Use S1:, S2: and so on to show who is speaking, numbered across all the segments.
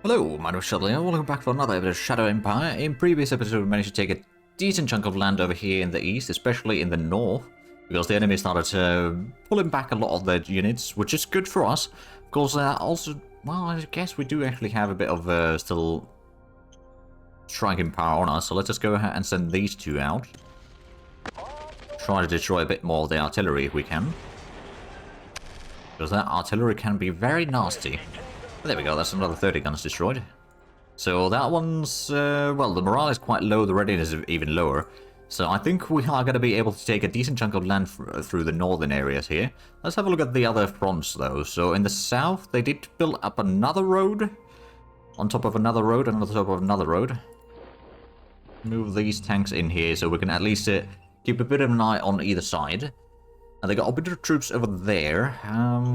S1: Hello, my name is Zhatelier. Welcome back for another episode of Shadow Empire. In previous episode, we managed to take a decent chunk of land over here in the east, especially in the north, because the enemy started pulling back a lot of their units, which is good for us. Of course, also, well, I guess we do actually have a bit of still striking power on us, so let's just go ahead and send these two out. Try to destroy a bit more of the artillery if we can, because that artillery can be very nasty. There we go, that's another 30 guns destroyed. So that one's, well, the morale is quite low, the readiness is even lower. So I think we are going to be able to take a decent chunk of land through the northern areas here. Let's have a look at the other fronts though. So in the south, they did build up another road. On top of another road, and on top of another road. Move these tanks in here so we can at least keep a bit of an eye on either side. And they got a bit of troops over there.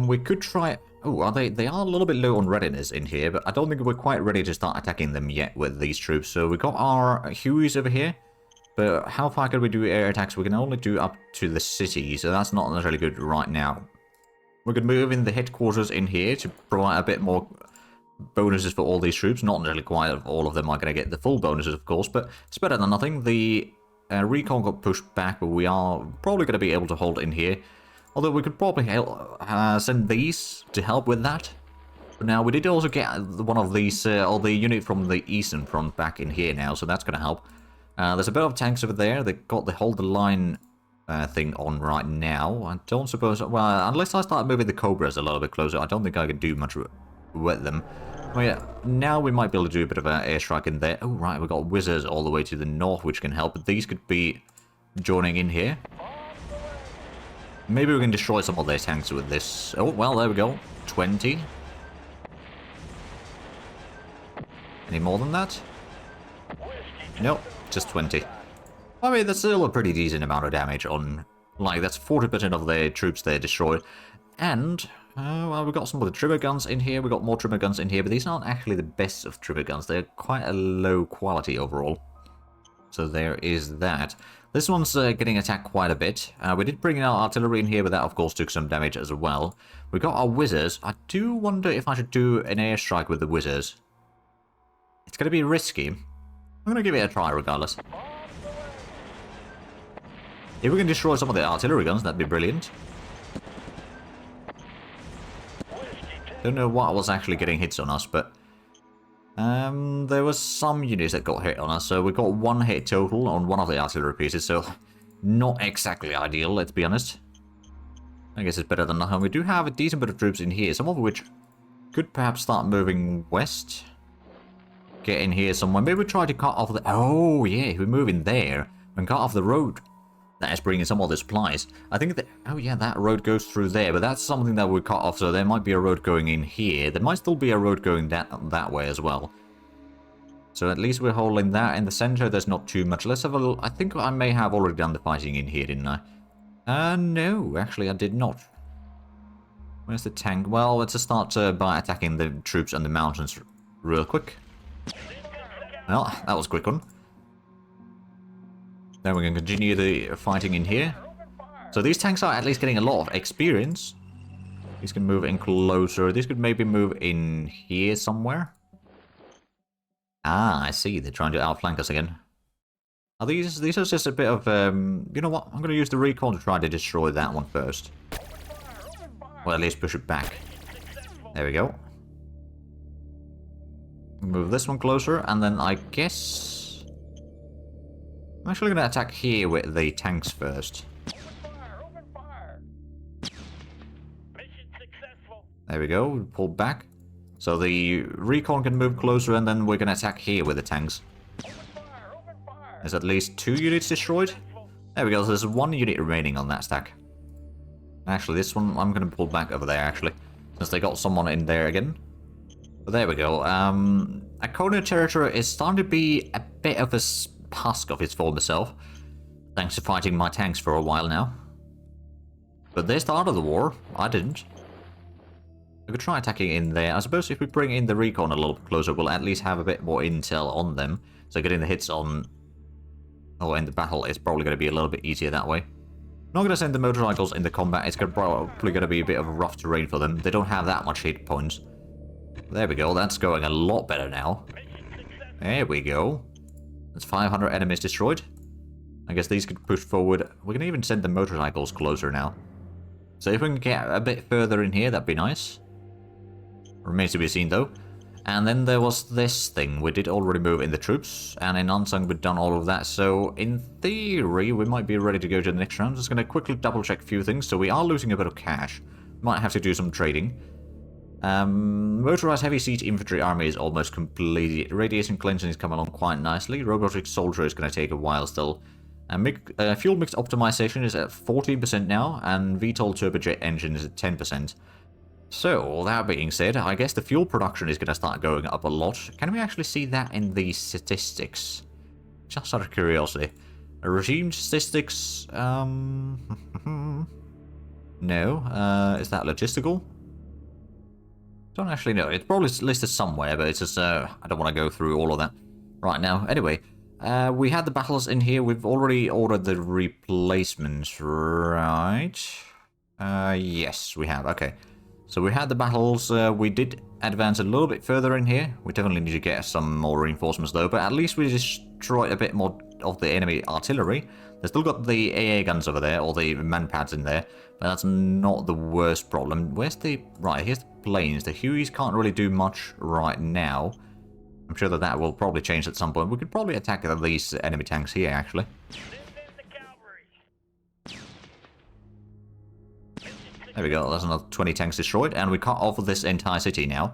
S1: We could try... Oh, are they? They are a little bit low on readiness in here, but I don't think we're quite ready to start attacking them yet with these troops. So we got our Hueys over here, but how far can we do air attacks? We can only do up to the city, so that's not necessarily good right now. We could move in the headquarters in here to provide a bit more bonuses for all these troops. Not necessarily quite all of them are going to get the full bonuses, of course, but it's better than nothing. The recon got pushed back, but we are probably going to be able to hold in here. Although we could probably send these to help with that. But now we did also get one of these, or the unit from the eastern front back in here now, so that's going to help. There's a bit of tanks over there. They got the hold the line thing on right now. I don't suppose, well, unless I start moving the Cobras a little bit closer, I don't think I can do much with them. Oh yeah, now we might be able to do a bit of an airstrike in there. Oh right, we've got wizards all the way to the north, which can help. But these could be joining in here. Maybe we can destroy some of their tanks with this. Oh, well, there we go. 20. Any more than that? Nope, just 20. I mean, that's still a pretty decent amount of damage on... Like, that's 40% of their troops there destroyed. And, well, we've got some of the trimmer guns in here. We've got more trimmer guns in here, but these aren't actually the best of trimmer guns. They're quite a low quality overall. So there is that. This one's getting attacked quite a bit. We did bring in our artillery in here, but that of course took some damage as well. We got our wizards. I do wonder if I should do an airstrike with the wizards. It's going to be risky. I'm going to give it a try regardless. If we can destroy some of the artillery guns, that'd be brilliant. Don't know what was actually getting hits on us, but... there was some units that got hit on us, so we got one hit total on one of the artillery pieces, so not exactly ideal, let's be honest. I guess it's better than nothing. We do have a decent bit of troops in here, some of which could perhaps start moving west. Get in here somewhere. Maybe we try to cut off the... Oh, yeah, if we move in there and cut off the road. That is bringing some of the supplies. I think that... Oh, yeah, that road goes through there, but that's something that we cut off, so there might be a road going in here. There might still be a road going that way as well. So at least we're holding that. In the center, there's not too much. Let's have a look. I think I may have already done the fighting in here, didn't I? No, actually I did not. Where's the tank? Well, let's just start by attacking the troops on the mountains real quick. Well, that was a quick one. Then we can continue the fighting in here. So these tanks are at least getting a lot of experience. These can move in closer. These could maybe move in here somewhere. Ah, I see. They're trying to outflank us again. Are these are just a bit of... you know what? I'm going to use the recon to try to destroy that one first. Well, at least push it back. There we go. Move this one closer, and then I guess... I'm actually going to attack here with the tanks first. There we go, pull back. So the recon can move closer, and then we're going to attack here with the tanks. There's at least 2 units destroyed. There we go, so there's 1 unit remaining on that stack. Actually, this one, I'm going to pull back over there, actually. Since they got someone in there again. But there we go. Icona territory is starting to be a bit of a husk of its former self. Thanks to fighting my tanks for a while now. But they started the war. I didn't. We could try attacking in there. I suppose if we bring in the recon a little closer, we'll at least have a bit more intel on them. So getting the hits on... Oh, in the battle is probably going to be a little bit easier that way. Not going to send the motorcycles in the combat. It's probably going to be a bit of a rough terrain for them. They don't have that much hit points. There we go, that's going a lot better now. There we go. That's 500 enemies destroyed. I guess these could push forward. We can even send the motorcycles closer now. So if we can get a bit further in here, that'd be nice. Remains to be seen though. And then there was this thing. We did already move in the troops, and in Ansung we've done all of that. So in theory, we might be ready to go to the next round. Just going to quickly double check a few things. So we are losing a bit of cash. Might have to do some trading. Motorized heavy siege infantry army is almost complete. Radiation cleansing is coming along quite nicely. Robotic soldier is going to take a while still. Fuel mix optimization is at 14% now, and VTOL turbojet engine is at 10%. So, that being said, I guess the fuel production is going to start going up a lot. Can we actually see that in the statistics? Just out of curiosity. Regime statistics, no. Is that logistical? Don't actually know. It's probably listed somewhere, but it's just, I don't want to go through all of that right now. Anyway, we had the battles in here. We've already ordered the replacements, right? Yes, we have. Okay. So we had the battles. We did advance a little bit further in here. We definitely need to get some more reinforcements, though. But at least we destroyed a bit more of the enemy artillery. They've still got the AA guns over there, or the manpads in there. But that's not the worst problem. Where's the... Right, here's the planes. The Hueys can't really do much right now. I'm sure that will probably change at some point. We could probably attack these enemy tanks here, actually. There we go, that's another 20 tanks destroyed, and we cut off this entire city now.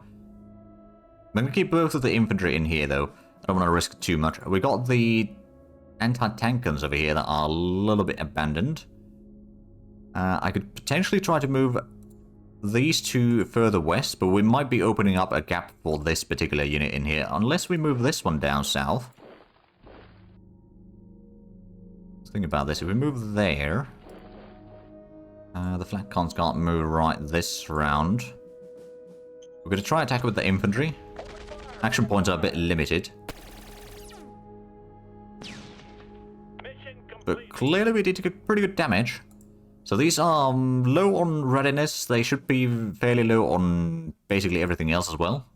S1: I'm going to keep both of the infantry in here, though. I don't want to risk too much. We got the anti-tank guns over here that are a little bit abandoned. I could potentially try to move these two further west, but we might be opening up a gap for this particular unit in here, unless we move this one down south. Let's think about this. If we move there... the flat cons can't move right this round. We're going to try attack with the infantry. Action points are a bit limited. But clearly we did get pretty good damage. So these are low on readiness. They should be fairly low on basically everything else as well.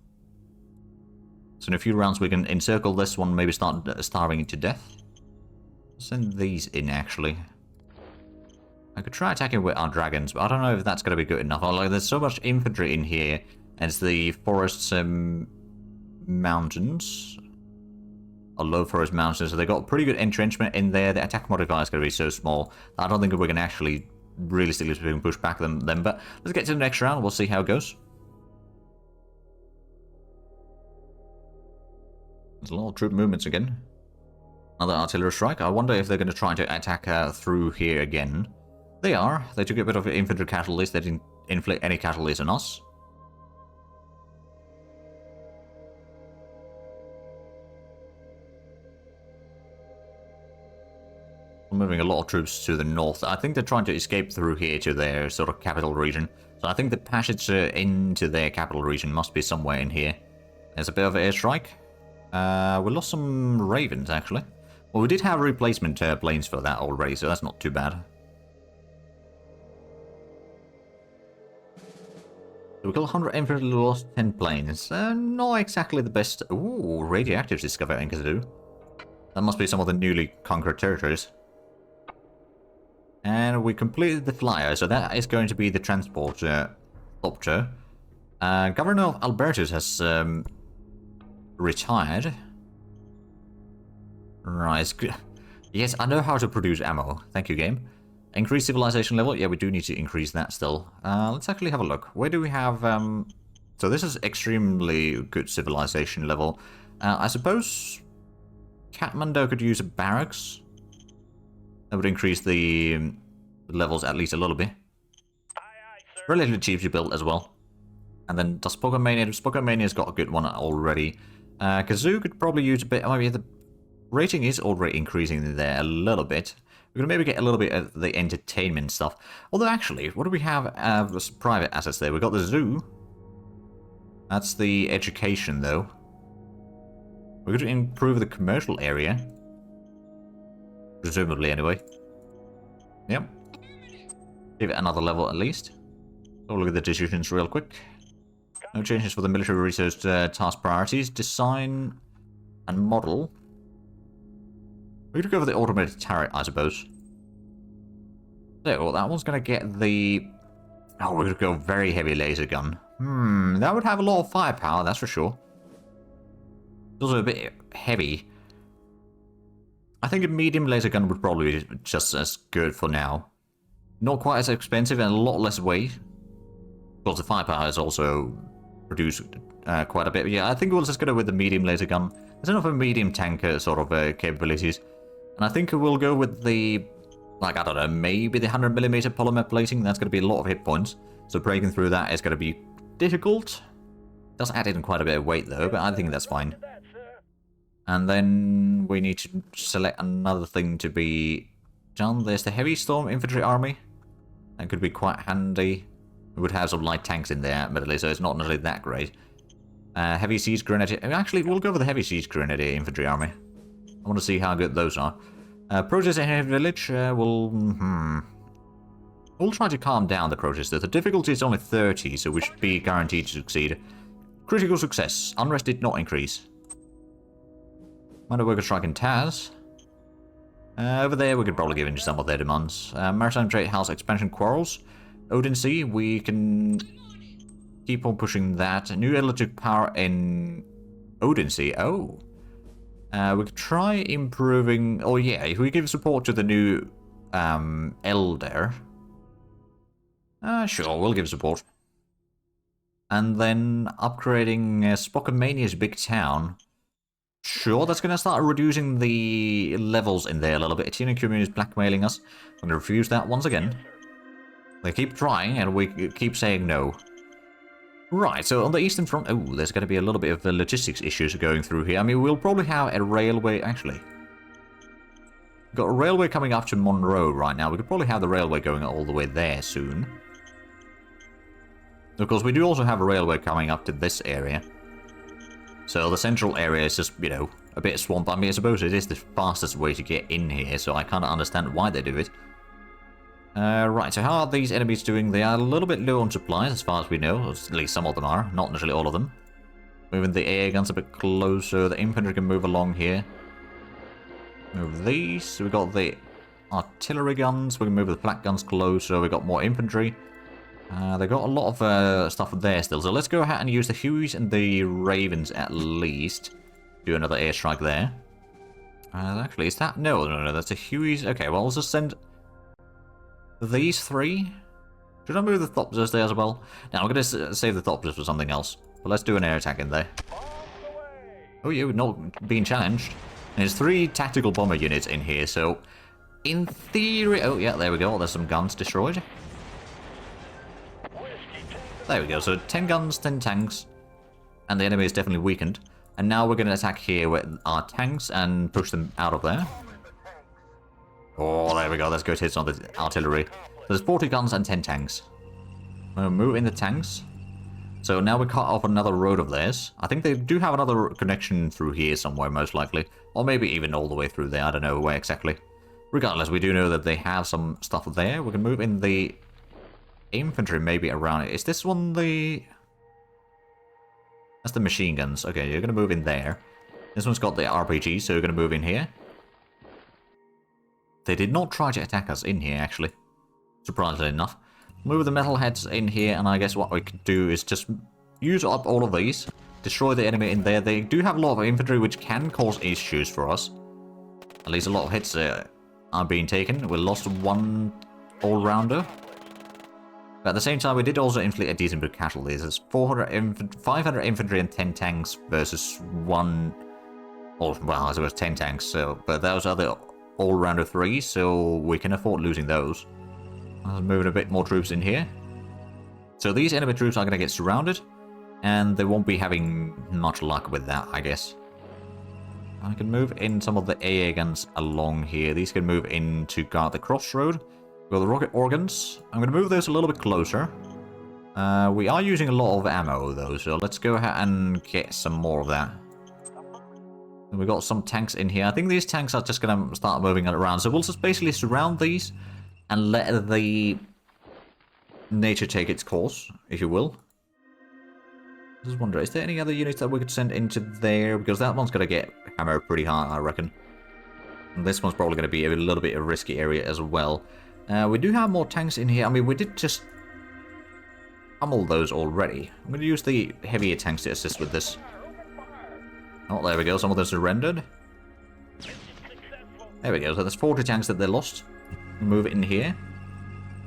S1: So in a few rounds we can encircle this one, maybe start starving it to death. Send these in, actually. I could try attacking with our dragons, but I don't know if that's going to be good enough. Like, there's so much infantry in here, and it's the forests, mountains, or low forest mountains, so they got pretty good entrenchment in there. The attack modifier is going to be so small, I don't think we can actually realistically push back them. But let's get to the next round. We'll see how it goes. There's a lot of troop movements again. Another artillery strike. I wonder if they're going to try to attack through here again. They are. They took a bit of infantry casualties. They didn't inflict any casualties on us. We're moving a lot of troops to the north. I think they're trying to escape through here to their sort of capital region. So I think the passage into their capital region must be somewhere in here. There's a bit of an airstrike. We lost some ravens, actually. Well, we did have replacement planes for that already, so that's not too bad. So we killed 100 infantry, lost 10 planes. Not exactly the best. Ooh, radioactives discovered in Kazoo. That must be some of the newly conquered territories. And we completed the flyer, so that is going to be the transport opter. Governor of Albertus has retired. Right. Yes, I know how to produce ammo. Thank you, game. Increase civilization level. Yeah, we do need to increase that still. Let's actually have a look. Where do we have... So this is extremely good civilization level. I suppose Kathmandu could use a barracks. That would increase the levels at least a little bit. Relatively cheap to build as well. And then does Pokemania? Pokemania's got a good one already. Kazoo could probably use a bit. Maybe the rating is already increasing there a little bit. We're going to maybe get a little bit of the entertainment stuff. Although actually, what do we have as private assets there? We've got the zoo. That's the education though. We're going to improve the commercial area. Presumably anyway. Yep. Give it another level at least. So look at the decisions real quick. No changes for the military research task priorities. Design and model. We're going to go for the automated turret, I suppose. So, that one's going to get the... Oh, we're going to go very heavy laser gun. That would have a lot of firepower, that's for sure. It's also a bit heavy. I think a medium laser gun would probably be just as good for now. Not quite as expensive and a lot less weight. Because the firepower is also produced quite a bit. Yeah, I think we'll just go with the medium laser gun. There's enough of a medium tanker sort of capabilities. And I think we'll go with the, like, I don't know, maybe the 100mm polymer plating. That's going to be a lot of hit points. So breaking through that is going to be difficult. Does add in quite a bit of weight though, but I think that's fine. And then we need to select another thing to be done. There's the heavy storm infantry army. That could be quite handy. We would have some light tanks in there, admittedly, so it's not necessarily that great. Heavy siege grenadier. Actually, we'll go with the heavy siege grenadier infantry army. I want to see how good those are. Protests in a village. We'll try to calm down the protests. The difficulty is only 30, so we should be guaranteed to succeed. Critical success. Unrest did not increase. Minor worker strike in Taz. Over there, we could probably give in to some of their demands. Maritime Trade House expansion quarrels. Odin Sea, we can keep on pushing that. New electric power in Odin Sea. Oh. We could try improving... Oh yeah, if we give support to the new Elder. Sure, we'll give support. And then upgrading Spockamania's big town. Sure, that's going to start reducing the levels in there a little bit. Tina Cumin is blackmailing us. I'm going to refuse that once again. They keep trying, and we keep saying no. Right, so on the eastern front... Oh, there's going to be a little bit of logistics issues going through here. I mean, we'll probably have a railway... Actually, we've got a railway coming up to Monroe right now. We could probably have the railway going all the way there soon. Of course, we do also have a railway coming up to this area. So the central area is just, you know, a bit swamp. I mean, I suppose it is the fastest way to get in here, so I kind of understand why they do it. Right, so how are these enemies doing? They are a little bit low on supplies, as far as we know. At least some of them are, not necessarily all of them. Moving the air guns a bit closer. The infantry can move along here. Move these. So we got the artillery guns. We can move the flak guns closer. We got more infantry. They got a lot of stuff there still. So let's go ahead and use the Hueys and the Ravens at least. Do another airstrike there. Actually, is that... No, that's the Hueys. Okay, well, let's just send... These three? Should I move the Thopters there as well? Now, I'm going to save the Thopters for something else. But let's do an air attack in there. Oh, you're not being challenged. And there's 3 tactical bomber units in here, so... In theory... Oh, yeah, there we go. There's some guns destroyed. There we go. So 10 guns, 10 tanks. And the enemy is definitely weakened. And now we're going to attack here with our tanks and push them out of there. Oh, there we go. Let's go to hits on the artillery. There's 40 guns and 10 tanks. We'll move in the tanks. So now we cut off another road of theirs. I think they do have another connection through here somewhere, most likely. Or maybe even all the way through there. I don't know where exactly. Regardless, we do know that they have some stuff there. We can move in the infantry maybe around it. Is this one the... That's the machine guns. Okay, you're going to move in there. This one's got the RPG, so you're going to move in here. They did not try to attack us in here, actually. Surprisingly enough. Move the metalheads in here, and I guess what we could do is just use up all of these. Destroy the enemy in there. They do have a lot of infantry, which can cause issues for us. At least a lot of hits are being taken. We lost 1 all-rounder. But at the same time, we did also inflict a decent bit of casualties. There's 500 infantry and 10 tanks versus 1... Or, well, I suppose 10 tanks, so... But those are the all-rounder 3, so we can afford losing those. I'm moving a bit more troops in here. So these enemy troops are going to get surrounded, and they won't be having much luck with that, I guess. I can move in some of the AA guns along here. These can move in to guard the crossroad. We've got the rocket organs. I'm going to move those a little bit closer. We are using a lot of ammo, though, so let's go ahead and get some more of that. And we've got some tanks in here. I think these tanks are just going to start moving around. So we'll just basically surround these and let the nature take its course, if you will. I just wonder, is there any other units that we could send into there? Because that one's going to get hammered pretty hard, I reckon. And this one's probably going to be a little bit of a risky area as well. We do have more tanks in here. I mean, we did just pummel those already. I'm going to use the heavier tanks to assist with this. Oh, there we go. Some of those surrendered. There we go. So there's 40 tanks that they lost. Move it in here.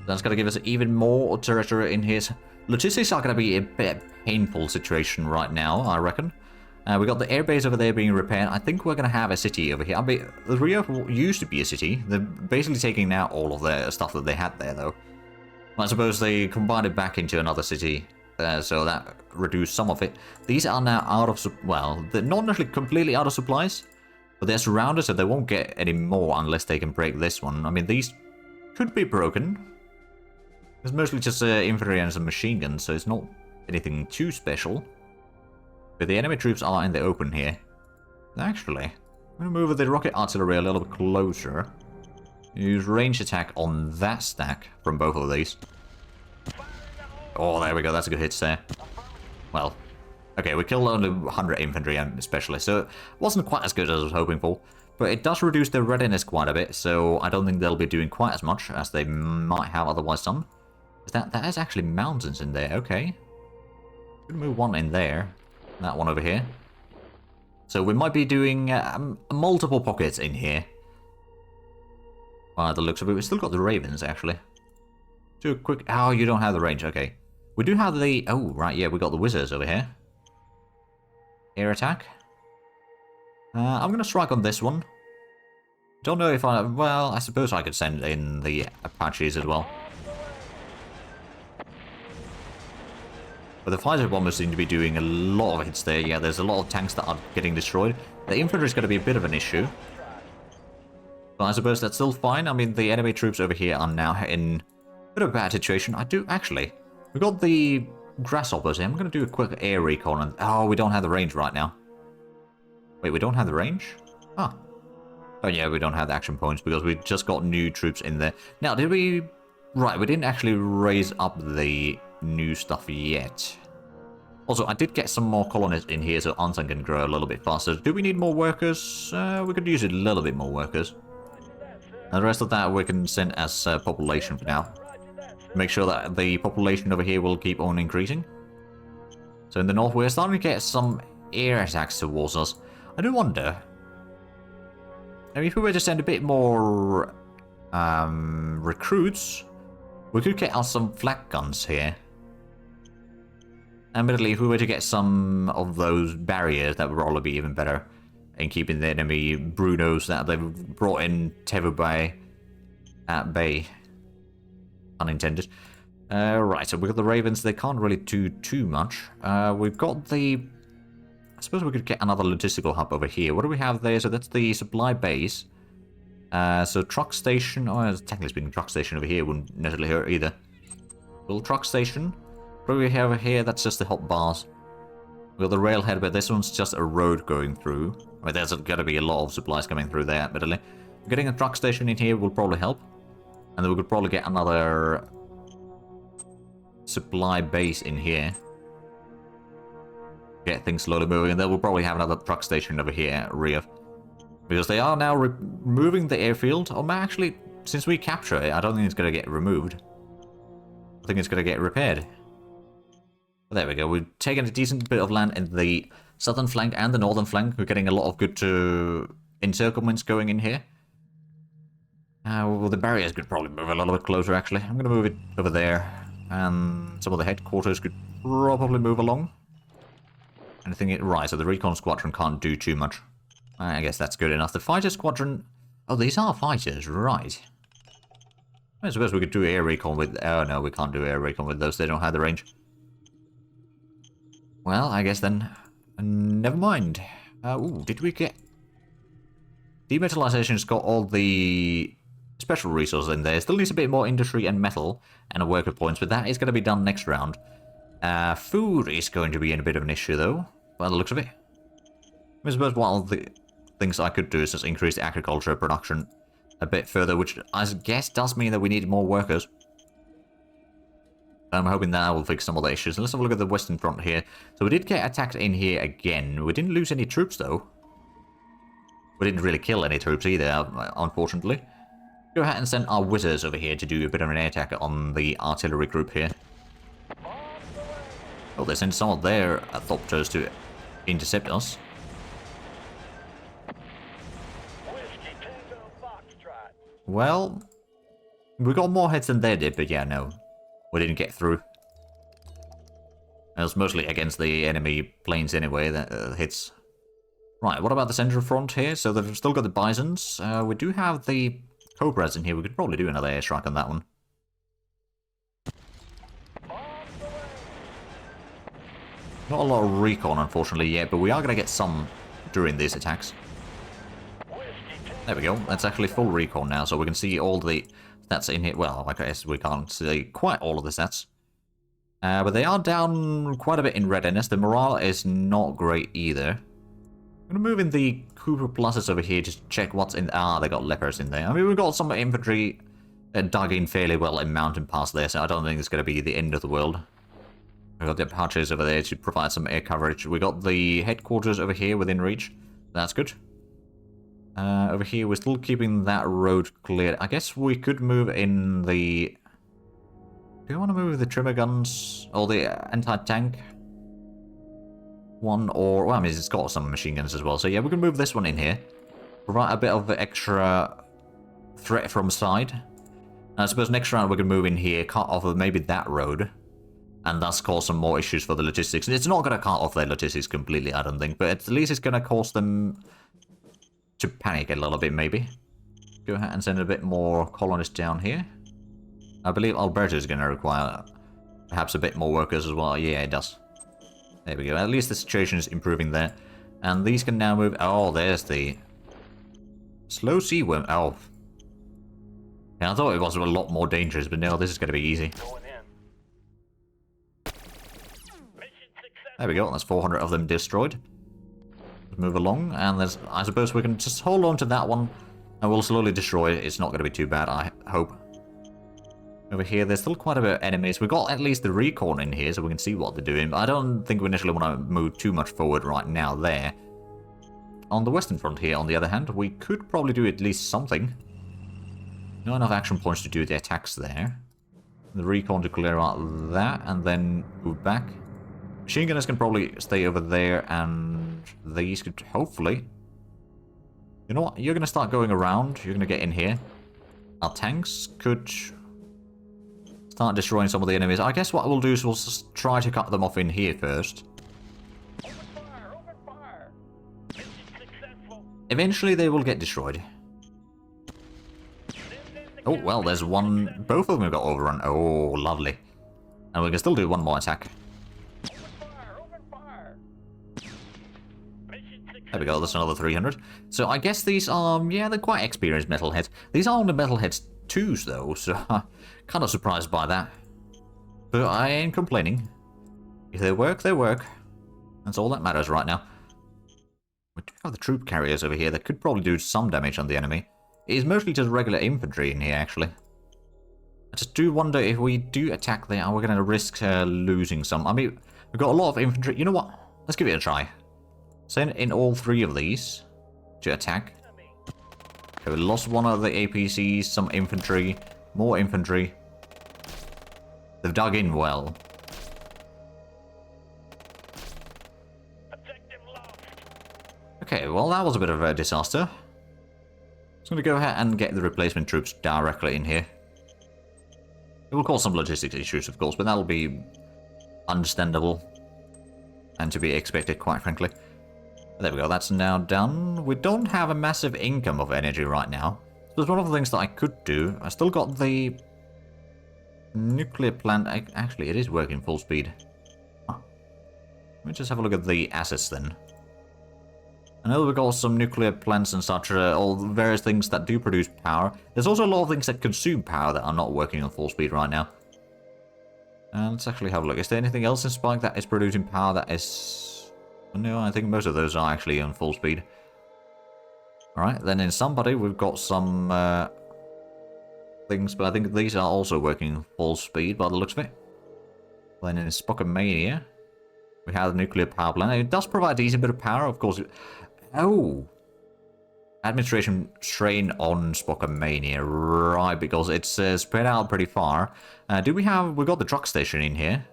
S1: That's going to give us even more territory in here. Logistics are going to be a bit painful situation right now, I reckon. We got the airbase over there being repaired. I think we're going to have a city over here. I mean, the Rio used to be a city. They're basically taking out all of their stuff that they had there, though. I suppose they combined it back into another city, so that reduced some of it. These are now out of... well, they're not necessarily completely out of supplies, but they're surrounded, so they won't get any more unless they can break this one. I mean, these could be broken. It's mostly just infantry and some machine guns, so it's not anything too special. But the enemy troops are in the open here. Actually, I'm going to move the rocket artillery a little bit closer. Use range attack on that stack from both of these. Oh, there we go. That's a good hit there. Well, okay, we killed only 100 infantry and specialists, so it wasn't quite as good as I was hoping for. But it does reduce their readiness quite a bit, so I don't think they'll be doing quite as much as they might have otherwise done. That is actually mountains in there, okay. Could move one in there. That one over here. So we might be doing multiple pockets in here. By the looks of it, we've still got the ravens, actually. Do a quick... oh, you don't have the range, okay. We do have the... oh, right, yeah, we got the wizards over here. Air attack. I'm going to strike on this one. Don't know if I... well, I suppose I could send in the Apaches as well. But the fighter bombers seem to be doing a lot of hits there. Yeah, there's a lot of tanks that are getting destroyed. The infantry is going to be a bit of an issue. But I suppose that's still fine. I mean, the enemy troops over here are now in a bit of a bad situation. I do... actually, we've got the grasshoppers here. I'm going to do a quick air recon. And, oh, we don't have the range right now. Wait, we don't have the range? Ah. Oh, yeah, we don't have the action points because we just got new troops in there. Now, did we... right, we didn't actually raise up the new stuff yet. Also, I did get some more colonists in here so Ansan can grow a little bit faster. Do we need more workers? We could use a little bit more workers. And the rest of that we can send as population for now. Make sure that the population over here will keep on increasing. So in the north, we're starting to get some air attacks towards us. I do wonder... I mean, if we were to send a bit more recruits, we could get us some flak guns here. Admittedly, if we were to get some of those barriers, that would probably be even better in keeping the enemy Brunos that they've brought in Tevu Bay at bay. Unintended. Right, so we've got the Ravens. They can't really do too much. We've got the... I suppose we could get another logistical hub over here. What do we have there? So that's the supply base. So truck station... oh, technically speaking, truck station over here wouldn't necessarily hurt either. Little truck station. What do we have over here? That's just the hot bars. We've got the railhead, but this one's just a road going through. I mean, there's got to be a lot of supplies coming through there, admittedly. Getting a truck station in here will probably help. And then we could probably get another supply base in here. Get things slowly moving, and then we'll probably have another truck station over here at Rio. Because they are now removing the airfield. Or actually, since we capture it, I don't think it's going to get removed. I think it's going to get repaired. But there we go. We've taken a decent bit of land in the southern flank and the northern flank. We're getting a lot of good encirclements going in here. Well, the barriers could probably move a little bit closer, actually. I'm going to move it over there. And some of the headquarters could probably move along. Anything... right, so the recon squadron can't do too much. I guess that's good enough. The fighter squadron... oh, these are fighters, right. I suppose we could do air recon with... oh, no, we can't do air recon with those. They don't have the range. Well, I guess then... never mind. Ooh, did we get... Demetallization's got all the special resources in there. Still needs a bit more industry and metal and a worker points, but that is going to be done next round. Food is going to be in a bit of an issue, though, by the looks of it. I suppose one of the things I could do is just increase the agriculture production a bit further, which I guess does mean that we need more workers. I'm hoping that will fix some of the issues. Let's have a look at the western front here. So we did get attacked in here again. We didn't lose any troops, though. We didn't really kill any troops either, unfortunately. Go ahead and send our wizards over here to do a bit of an air attack on the artillery group here. Oh, they sent some of their Thopters to intercept us. Well, we got more hits than they did, but yeah, no. We didn't get through. It was mostly against the enemy planes anyway, that hits. Right, what about the central front here? So they've still got the Bisons. We do have the Cobras in here. We could probably do another airstrike on that one. Not a lot of recon, unfortunately, yet, but we are going to get some during these attacks. There we go. That's actually full recon now, so we can see all the stats in here. Well, I guess we can't see quite all of the stats. But they are down quite a bit in readiness. The morale is not great either. I'm going to move in the Cooper Pluses over here just to check what's in... Ah, they got lepers in there. I mean, we've got some infantry dug in fairly well in Mountain Pass there, so I don't think it's going to be the end of the world. We've got the Apaches over there to provide some air coverage. We got the headquarters over here within reach. That's good. Over here, we're still keeping that road cleared. I guess we could move in the... Do you want to move the trimmer guns? Or the anti-tank one? Or... Well, I mean, it's got some machine guns as well. So yeah, we can move this one in here. Provide a bit of extra threat from side. And I suppose next round we can move in here, cut off of maybe that road. And that's cause some more issues for the logistics. And it's not going to cut off their logistics completely, I don't think. But at least it's going to cause them to panic a little bit, maybe. Go ahead and send a bit more colonists down here. I believe Alberta is going to require perhaps a bit more workers as well. Yeah, it does. There we go. At least the situation is improving there. And these can now move... Oh, there's the... Slow sea worm. Oh. Yeah, I thought it was a lot more dangerous, but no, this is going to be easy. There we go, that's 400 of them destroyed. Let's move along, and there's, I suppose we can just hold on to that one, and we'll slowly destroy it. It's not going to be too bad, I hope. Over here, there's still quite a bit of enemies. We've got at least the recon in here, so we can see what they're doing, but I don't think we initially want to move too much forward right now there. On the western front here, on the other hand, we could probably do at least something. Not enough action points to do the attacks there. The recon to clear out that, and then move back. Machine gunners can probably stay over there, and these could hopefully... You know what? You're going to start going around. You're going to get in here. Our tanks could start destroying some of the enemies. I guess what we'll do is we'll just try to cut them off in here first.
S2: Open fire! Open fire! Mission successful.
S1: Eventually they will get destroyed. Oh, well, there's one... Both of them have got overrun. Oh, lovely. And we can still do one more attack. There we go, that's another 300. So I guess these are, yeah, they're quite experienced metalheads. These are only metalheads 2s though, so I'm kind of surprised by that. But I ain't complaining. If they work, they work. That's all that matters right now. We do have the troop carriers over here that could probably do some damage on the enemy. It is mostly just regular infantry in here, actually. I just do wonder if we do attack there, we're going to risk losing some. I mean, we've got a lot of infantry. You know what? Let's give it a try. Send in all 3 of these to attack. Okay, we lost one of the APCs, some infantry, more infantry. They've dug in well. Okay, well that was a bit of a disaster. I'm going to go ahead and get the replacement troops directly in here. It will cause some logistics issues, of course, but that'll be understandable and to be expected, quite frankly. There we go, that's now done. We don't have a massive income of energy right now. So it's one of the things that I could do. I still got the nuclear plant. Actually, it is working full speed. Huh. Let me just have a look at the assets then. I know we've got some nuclear plants and such, all the various things that do produce power. There's also a lot of things that consume power that are not working on full speed right now. Let's actually have a look. Is there anything else in Spike that is producing power that is... No, I think most of those are actually on full speed. Alright, then in somebody we've got some things, but I think these are also working full speed by the looks of it. Then in Spokomania, we have the nuclear power plant. It does provide a decent bit of power, of course. Oh! Administration strain on Spokomania, right, because it's spread out pretty far. We got the truck station in here.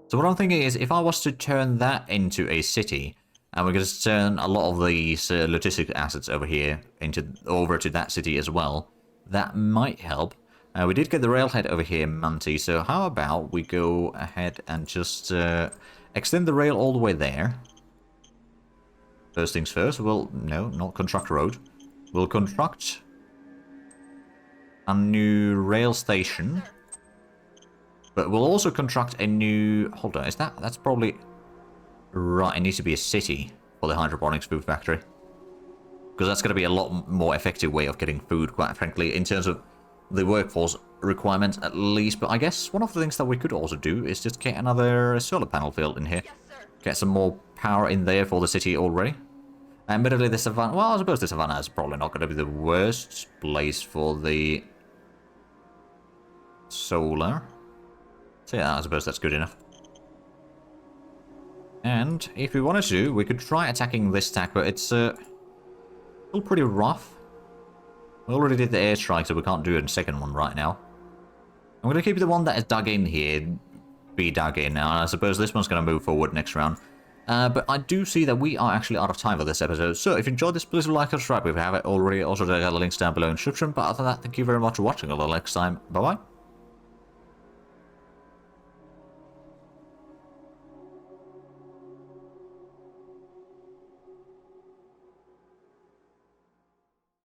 S1: So what I'm thinking is, if I was to turn that into a city, and we're going to turn a lot of these logistic assets over here over to that city as well, that might help. We did get the railhead over here in Manti, so how about we go ahead and just extend the rail all the way there. First things first, no, not construct a road. We'll construct a new rail station. But we'll also construct a new... Hold on, that's probably... Right, it needs to be a city for the hydroponics food factory. Because that's going to be a lot more effective way of getting food, quite frankly, in terms of the workforce requirements at least. But I guess one of the things that we could also do is just get another solar panel field in here.
S3: Yes, sir.
S1: Get some more power in there for the city already. Admittedly, the savannah... Well, I suppose the savannah is probably not going to be the worst place for the solar. So yeah, I suppose that's good enough. And if we wanted to, we could try attacking this stack, but it's still pretty rough. We already did the airstrike, so we can't do a second one right now. I'm going to keep the one that is dug in here be dug in now, and I suppose this one's going to move forward next round. But I do see that we are actually out of time for this episode, so if you enjoyed this, please like and subscribe if you haven't already. Also, check out the links down below in the description, but other than that, thank you very much for watching. Until next time, bye-bye.